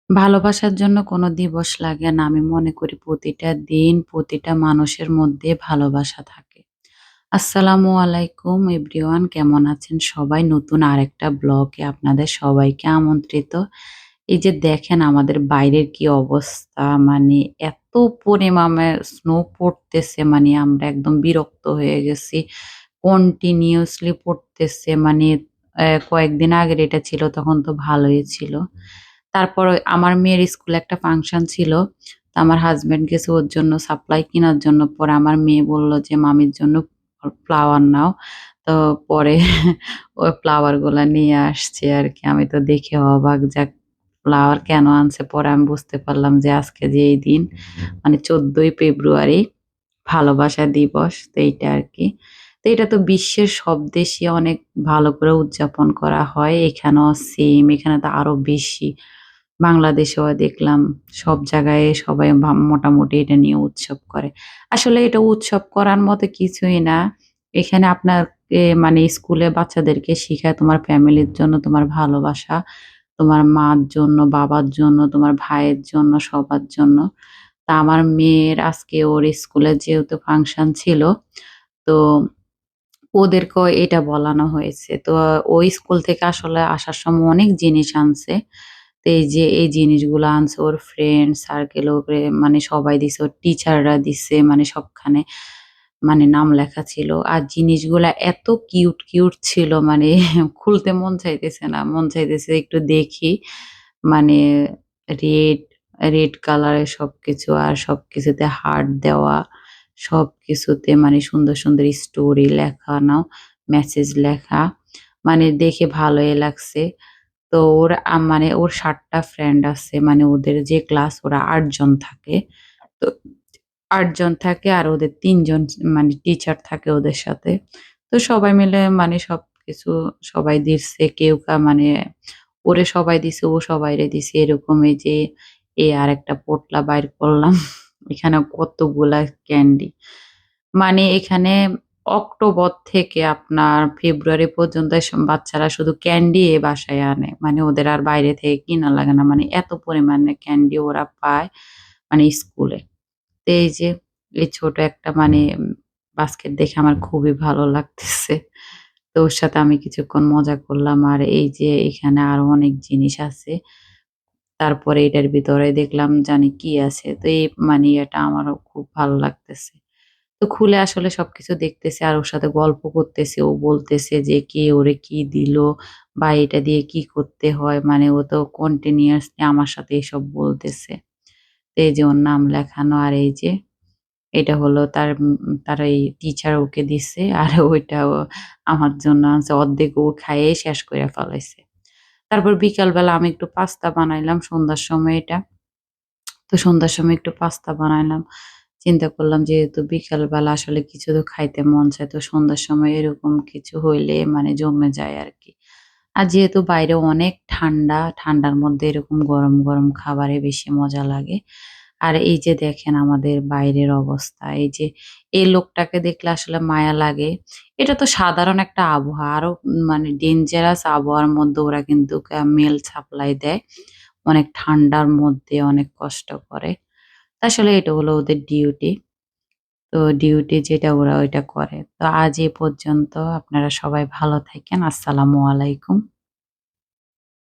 ভালোবাসার জন্য কোনো দিবস লাগে না। আমি মনে করি প্রতিটা দিন, প্রতিটা মানুষের মধ্যে ভালোবাসা থাকে। আসসালামু আলাইকুম এভরিওয়ান, কেমন আছেন সবাই? নতুন আরেকটা ব্লগে আপনাদের সবাইকে আমন্ত্রিত। এই যে দেখেন আমাদের বাইরের কি অবস্থা, মানে এত পরিমাণে স্নো পড়তেছে, মানে আমরা একদম বিরক্ত হয়ে গেছি। কন্টিনিউয়াসলি পড়তেছে, মানে কয়েকদিন আগের এটা ছিল তখন তো ভালোই ছিল। তারপর আমার মেয়ের স্কুলে একটা ফাংশন ছিল। তো আমার হাসব্যান্ড গেছে ওর জন্য সাপ্লাই কিনার জন্য। পরে আমার মেয়ে বলল যে, "মামির জন্য ফ্লাওয়ার নাও।" তো পরে ওই ফ্লাওয়ার গুলা নিয়ে আসছে আরকি। আমি তো দেখে অবাক, যাক ফ্লাওয়ার কেন আনছে? পরে আমি বুঝতে পারলাম যে আজকে যে এই দিন, মানে ১৪ই ফেব্রুয়ারি ভালোবাসা দিবস। তো এইটা আরকি। তো এটা তো বিশ্বের সব দেশে অনেক ভালো করে উদযাপন করা হয়। এখানেও সেম, এখানে তো আরো বেশি। বাংলাদেশেও দেখলাম সব জায়গায় সবাই মোটামুটি এটা নিয়ে উৎসব করে। আসলে এটা উৎসব করার মতো কিছুই না। এখানে আপনাকে মানে স্কুলে বাচ্চাদেরকে শিখায় তোমার ফ্যামিলির জন্য তোমার ভালোবাসা, তোমার মার জন্য, বাবার জন্য, তোমার ভাইয়ের জন্য, সবার জন্য। তা আমার মেয়ের আজকে ওর স্কুলে যেহেতু ফাংশন ছিল, তো ওদেরকেও এটা বলানো হয়েছে। তো ওই স্কুল থেকে আসলে আসার সময় অনেক জিনিস আনছে। তো এই যে এই জিনিসগুলো আনছে ওর ফ্রেন্ড সার্কেল, ওকে মানে সবাই দিছে, ওর টিচাররা দিছে, মানে সবখানে মানে নাম লেখা ছিল। আর জিনিসগুলা এত কিউট, কিউট ছিল, মানে খুলতে মন চাইতেছে না। মন চাইতেছে একটু দেখি। মানে রেড, রেড কালারের সবকিছু, আর সবকিছুতে হার্ট দেওয়া। সবকিছুতে মানে সুন্দর, সুন্দর স্টোরি লেখানো, মেসেজ লেখা। মানে দেখে ভালোই লাগছে। তো ওর মানে ওর ৭ টা ফ্রেন্ড আছে। মানে ওদের যে ক্লাস ওরা ৮ জন থাকে। তো ৮ জন থাকে আর ওদের ৩ জন মানে টিচার থাকে ওদের সাথে। তো সবাই মিলে মানে সবকিছু সবাই দিচ্ছে। কেউ মানে ওরে সবাই দিছে, ও সবাইরে দিছে। এরকম এই যে আরেকটা পোটলা বাইর করলাম। এখানে কতগুলা ক্যান্ডি। মানে এখানে অক্টোবর থেকে আপনার ফেব্রুয়ারি পর্যন্ত বাচ্চারা শুধু ক্যান্ডি বাসায় আনে। মানে ওদের আর বাইরে থেকে কিনা লাগে না। মানে এত পরিমাণে ক্যান্ডি ওরা পায় মানে স্কুলে। তো এই যে এই ছোট একটা মানে বাস্কেট দেখে আমার খুবই ভালো লাগতেছে। তো ওর সাথে আমি কিছুক্ষণ মজা করলাম। আর এই যে এখানে আরো অনেক জিনিস আছে। তারপরে এটার ভিতরে দেখলাম জানি কি আছে। তো এই মানে এটা আমারও খুব ভালো লাগতেছে। তো খুলে আসলে সবকিছু দেখতেছি আর ওর সাথে গল্প করতেছি। ও বলতেছে যে কে ওরে কি দিলো বা এটা দিয়ে কি করতে হয়। মানে ও তো কন্টিনিউয়াসলি আমার সাথে এসব বলতেছে। তো এই যে ওর নাম লেখানো, আর এই যে এটা হলো তার এই টিচার ওকে দিছে। আর ওইটাও আমার জন্য আনছে। অর্ধেক ও খাইয়ে শেষ কইরা ফেলাইছে। তারপর বিকালবেলা আমি একটু পাস্তা বানাইলাম সন্ধ্যার সময় এটা। তো সন্ধ্যার সময় একটু পাস্তা বানাইলাম। চিন্তা করলাম যেহেতু বিকালবেলা আসলে কিছু তো খাইতে মন চায়। তো সন্ধ্যার সময় এরকম কিছু হইলে মানে জমে যায় আরকি। আর যেহেতু বাইরে অনেক ঠান্ডা, ঠান্ডার মধ্যে এরকম গরম, গরম খাবারে বেশি মজা লাগে। আর এই যে দেখেন আমাদের বাইরের অবস্থা। এই যে এই লোকটাকে দেখলে আসলে মায়া লাগে। এটা তো সাধারণ একটা আবহাওয়া। আরো মানে ডেঞ্জারাস আবহাওয়ার মধ্যে ওরা কিন্তু মেল সাপ্লাই দেয়। অনেক ঠান্ডার মধ্যে অনেক কষ্ট করে। আসলে এটা হলো ওদের ডিউটি। তো ডিউটি যেটা ওরা ওইটা করে। তো আজ এ পর্যন্ত। আপনারা সবাই ভালো থাকেন। আসসালামু আলাইকুম।